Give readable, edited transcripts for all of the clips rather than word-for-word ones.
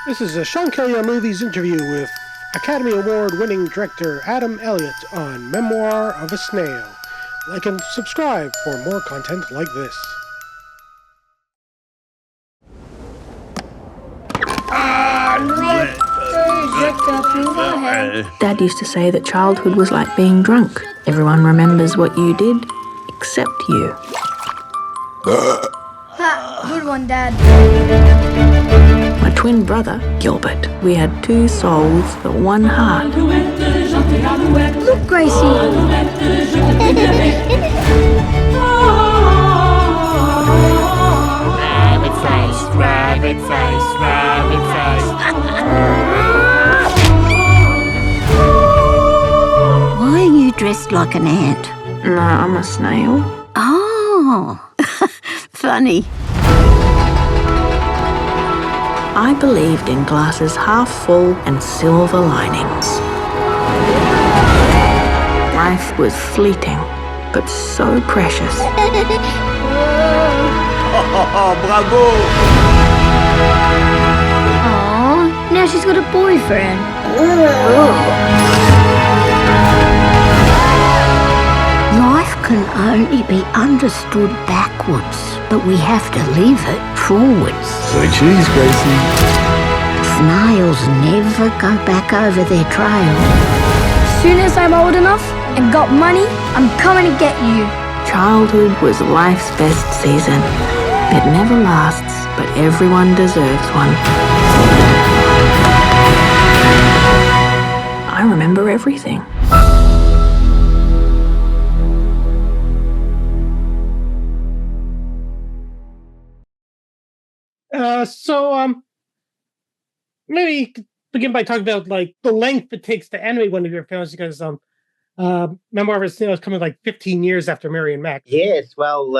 This is a Sean Kelly on Movies interview with Academy Award-winning director Adam Elliot on Memoir of a Snail. Like and subscribe for more content like this. Dad used to say that childhood was like being drunk. Everyone remembers what you did, except you. Good one, Dad. My twin brother, Gilbert, we had two souls but one heart. Look, Gracie. Rabbit face, rabbit face, rabbit face. Why are you dressed like an ant? No, I'm a snail. Oh, funny. I believed in glasses half full and silver linings. Life was fleeting, but so precious. Bravo! Aww, now she's got a boyfriend. Life can only be understood backwards, but we have to live it forwards. Say cheese, Gracie. Snails never go back over their trail. As soon as I'm old enough and got money, I'm coming to get you. Childhood was life's best season. It never lasts, but everyone deserves one. I remember everything. Maybe you could begin by talking about like the length it takes to animate one of your films, because Memoir of a Snail is coming like 15 years after Mary and Max. Yes, well,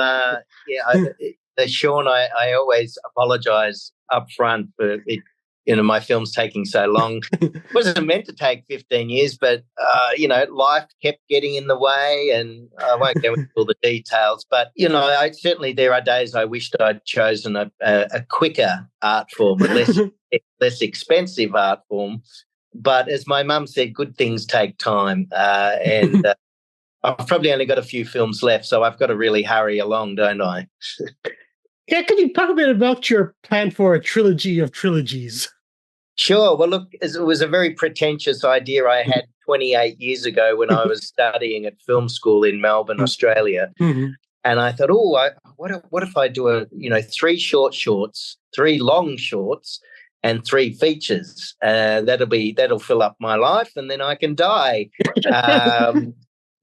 Sean, I always apologise up front for it. My film's taking so long. It wasn't meant to take 15 years, but, life kept getting in the way, and I won't go into all the details. But, certainly there are days I wished I'd chosen a quicker art form, a less expensive art form. But as my mum said, good things take time, and I've probably only got a few films left, so I've got to really hurry along, don't I? Yeah, could you talk a bit about your plan for a trilogy of trilogies? Sure. Well, look, it was a very pretentious idea I had 28 years ago when I was studying at film school in Melbourne, Australia. Mm-hmm. And I thought, what if I do 3 short shorts, 3 long shorts, and 3 features? That'll fill up my life, and then I can die.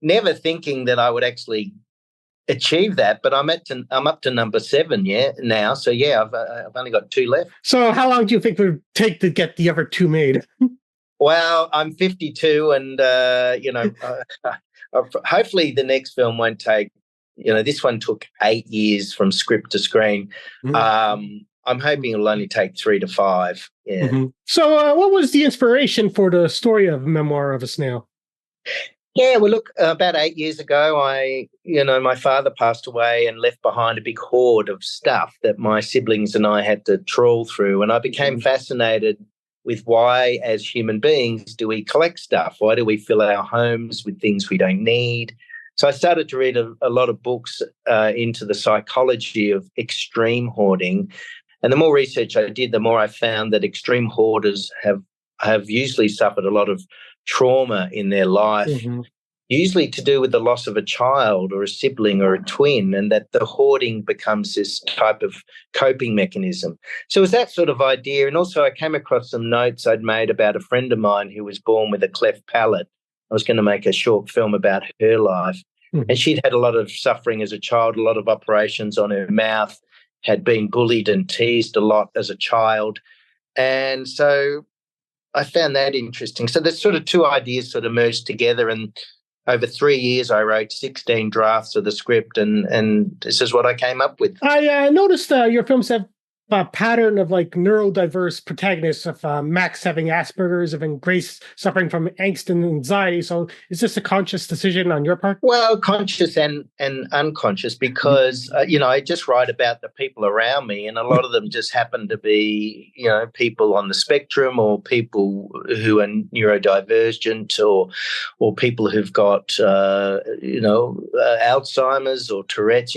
Never thinking that I would actually achieve that, but I'm up to number 7 now. So I've only got 2 left. So how long do you think it would take to get the other 2 made? Well, I'm 52, and hopefully the next film won't take. This one took 8 years from script to screen. Mm-hmm. I'm hoping it'll only take 3 to 5. Yeah. Mm-hmm. So, what was the inspiration for the story of Memoir of a Snail? Yeah, well, look, about 8 years ago, my father passed away and left behind a big hoard of stuff that my siblings and I had to trawl through. And I became fascinated with why, as human beings, do we collect stuff? Why do we fill our homes with things we don't need? So I started to read a lot of books into the psychology of extreme hoarding. And the more research I did, the more I found that extreme hoarders have usually suffered a lot of trauma in their life, usually to do with the loss of a child or a sibling or a twin, and that the hoarding becomes this type of coping mechanism. So it was that sort of idea. And also I came across some notes I'd made about a friend of mine who was born with a cleft palate. I was going to make a short film about her life. And she'd had a lot of suffering as a child, a lot of operations on her mouth, had been bullied and teased a lot as a child. And so I found that interesting. So there's sort of 2 ideas sort of merged together, and over 3 years I wrote 16 drafts of the script, and this is what I came up with. I noticed your films have pattern of like neurodiverse protagonists of Max having Asperger's and Grace suffering from angst and anxiety. So is this a conscious decision on your part? Well, conscious and unconscious, because, I just write about the people around me, and a lot of them just happen to be, people on the spectrum, or people who are neurodivergent, or people who've got, Alzheimer's or Tourette's.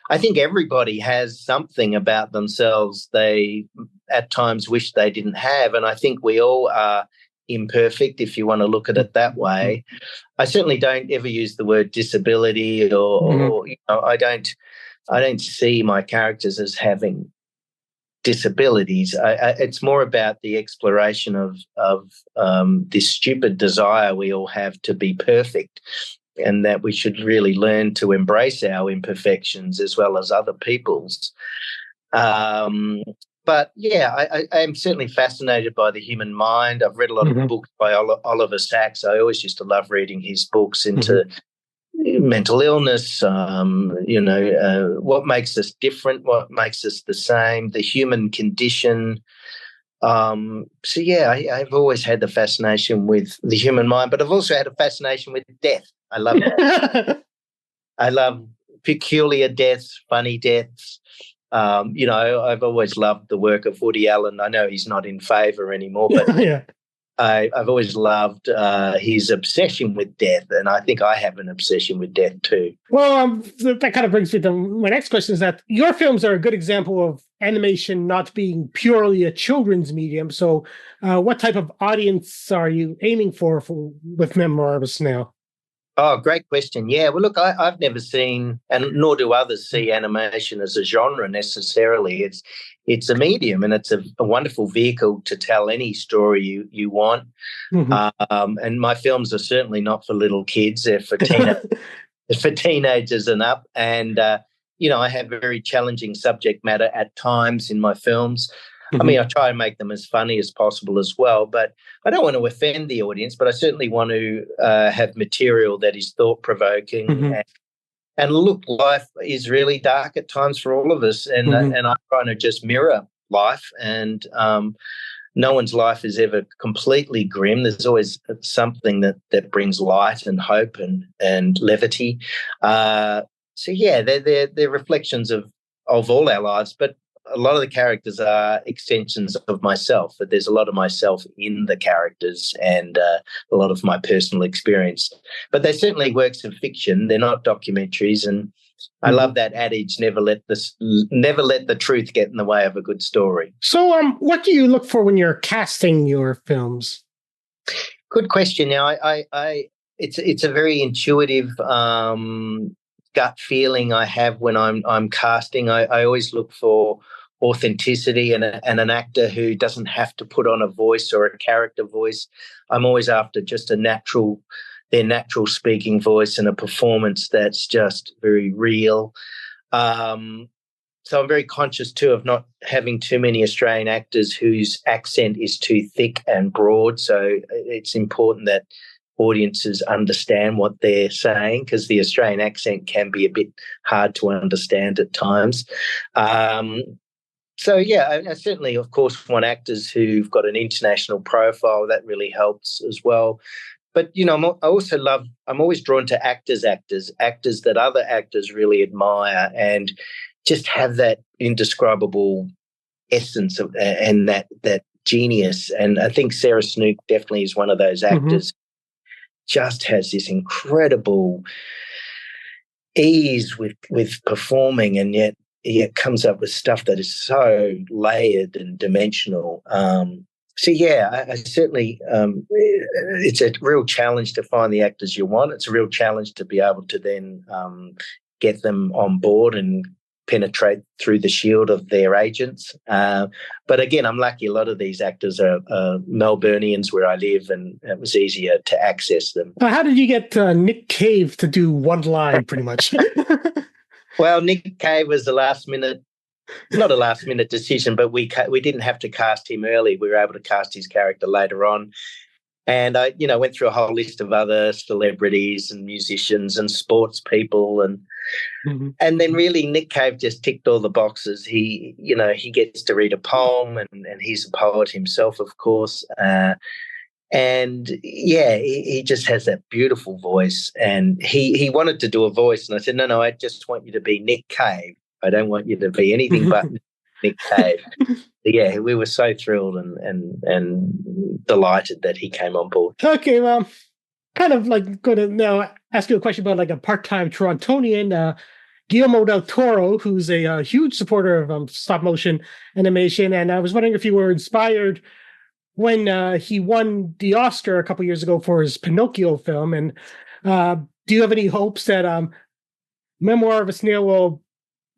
I think everybody has something about themselves they at times wish they didn't have. And I think we all are imperfect, if you want to look at it that way. I certainly don't ever use the word disability, or I don't see my characters as having disabilities. It's more about the exploration of this stupid desire we all have to be perfect, and that we should really learn to embrace our imperfections as well as other people's. But, yeah, I am certainly fascinated by the human mind. I've read a lot of books by Oliver Sacks. I always used to love reading his books into mental illness, what makes us different, what makes us the same, the human condition. I've always had the fascination with the human mind, but I've also had a fascination with death. I love it. I love peculiar deaths, funny deaths. I've always loved the work of Woody Allen. I know he's not in favour anymore, but yeah. I've always loved his obsession with death, and I think I have an obsession with death too. Well, that kind of brings me to my next question, is that your films are a good example of animation not being purely a children's medium. So what type of audience are you aiming for with Memoir of a Snail? Oh, great question. Yeah, well, look, I've never seen, and nor do others see, animation as a genre necessarily. It's a medium, and it's a wonderful vehicle to tell any story you want. And my films are certainly not for little kids. They're for teenagers and up. And, I have very challenging subject matter at times in my films. I mean, I try and make them as funny as possible as well, but I don't want to offend the audience, but I certainly want to have material that is thought-provoking. And look, life is really dark at times for all of us, and I'm trying to just mirror life, and no one's life is ever completely grim. There's always something that brings light and hope and levity. They're reflections of all our lives, but a lot of the characters are extensions of myself, but there's a lot of myself in the characters and a lot of my personal experience. But they're certainly works of fiction. They're not documentaries. And I love that adage, never let the truth get in the way of a good story. So what do you look for when you're casting your films? Good question. Now, it's a very intuitive gut feeling I have when I'm casting. I always look for authenticity and an actor who doesn't have to put on a voice or a character voice. I'm always after just their natural speaking voice and a performance that's just very real. So I'm very conscious too of not having too many Australian actors whose accent is too thick and broad. So it's important that audiences understand what they're saying, because the Australian accent can be a bit hard to understand at times. I certainly, of course, want actors who've got an international profile. That really helps as well. But, I'm always drawn to actors that other actors really admire and just have that indescribable essence of, and that genius. And I think Sarah Snook definitely is one of those actors. Just has this incredible ease with performing, and yet comes up with stuff that is so layered and dimensional. I certainly, it's a real challenge to find the actors you want. It's a real challenge to be able to then get them on board and penetrate through the shield of their agents. But again, I'm lucky a lot of these actors are Melburnians where I live, and it was easier to access them. How did you get Nick Cave to do one line pretty much? Well, Nick Cave was not a last minute decision, but we didn't have to cast him early. We were able to cast his character later on. And I, went through a whole list of other celebrities and musicians and sports people, and And then really Nick Cave just ticked all the boxes. He gets to read a poem, and he's a poet himself, of course. And yeah, he just has that beautiful voice. And he wanted to do a voice, and I said, no, I just want you to be Nick Cave. I don't want you to be anything but Nick Cave. Yeah, we were so thrilled and delighted that he came on board. Okay, well, kind of like going to now ask you a question about like a part-time Torontonian, Guillermo del Toro, who's a huge supporter of stop motion animation, and I was wondering if you were inspired when he won the Oscar a couple years ago for his Pinocchio film, and do you have any hopes that Memoir of a Snail will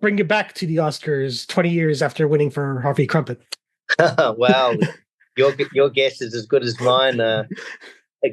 bring you back to the Oscars 20 years after winning for Harvie Krumpet? Well, your guess is as good as mine.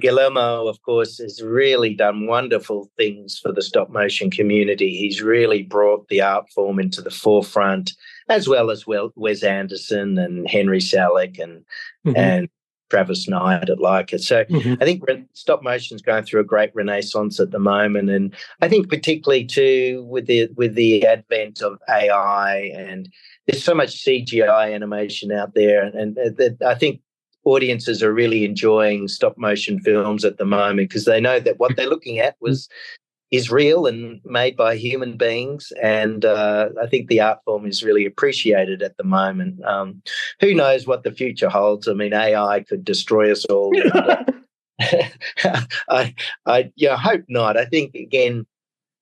Guillermo, of course, has really done wonderful things for the stop motion community. He's really brought the art form into the forefront, as well as Wes Anderson and Henry Selick and Travis Knight at Leica. So I think stop motion is going through a great renaissance at the moment, and I think particularly too with the advent of AI, and there's so much CGI animation out there, and I think audiences are really enjoying stop motion films at the moment because they know that what they're looking at is real and made by human beings, and I think the art form is really appreciated at the moment. Who knows what the future holds? I mean, AI could destroy us all. I hope not. I think, again,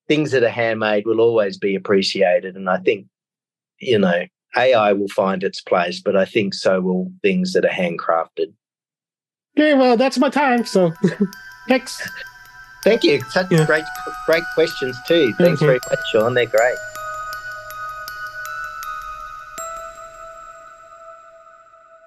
things that are handmade will always be appreciated, and I think, AI will find its place, but I think so will things that are handcrafted. Okay, well, that's my time, so thanks. Thank you. Such great questions too. Thanks very much, Sean. They're great.